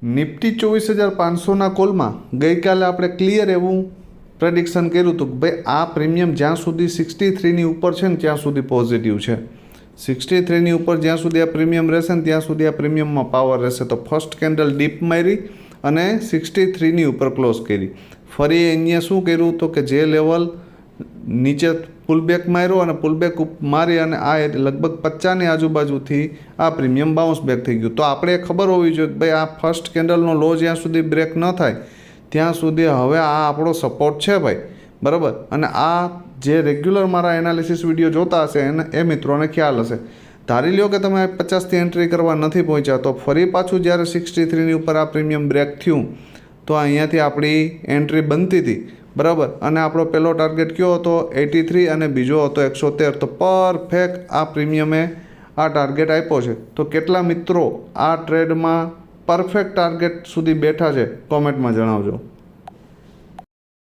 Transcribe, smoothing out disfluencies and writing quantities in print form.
Nifty 24,500ના કોલમાં ગઈકાલે આપણે clear એવું પ્રેડિક્શન કર્યું હતું કે ભાઈ આ પ્રીમિયમ જ્યાં સુધી 63ની ઉપર છે ને ત્યાં સુધી પોઝિટિવ છે. 63ની ઉપર જ્યાં સુધી આ પ્રીમિયમ રહેશે ને ત્યાં સુધી આ પ્રીમિયમમાં પાવર રહેશે. તો ફર્સ્ટ કેન્ડલ ડીપ મારી અને 63ની ઉપર ક્લોઝ કરી. ફરી અહીંયા શું કર્યું તો કે જે લેવલ નીચે પુલબેક માર્યો અને પુલબેક મારી અને આ લગભગ 50ની આજુબાજુથી આ પ્રીમિયમ બાઉન્સ બેક થઈ ગયું. તો આપણે ખબર હોવી જોઈએ કે ભાઈ આ ફર્સ્ટ કેન્ડલનો લો જ્યાં સુધી બ્રેક ન થાય ત્યાં સુધી હવે આ આપણો સપોર્ટ છે ભાઈ, બરાબર. અને આ જે રેગ્યુલર મારા એનાલિસિસ વિડીયો જોતા હશે એ મિત્રોને ખ્યાલ હશે. ધારી લ્યો કે તમે 50થી એન્ટ્રી કરવા નથી પહોંચ્યા તો ફરી પાછું જ્યારે 63ની ઉપર આ પ્રીમિયમ બ્રેક થયું તો અહીંયાથી આપણી એન્ટ્રી બનતી હતી, બરાબર. અને આપણો પહેલો ટાર્ગેટ કયો હતો 83 અને બીજો હતો 113. તો પરફેક્ટ આ પ્રીમિયમે આ ટાર્ગેટ આપ્યો છે. તો કેટલા મિત્રો આ ટ્રેડમાં પરફેક્ટ ટાર્ગેટ સુધી બેઠા છે કોમેન્ટમાં જણાવજો.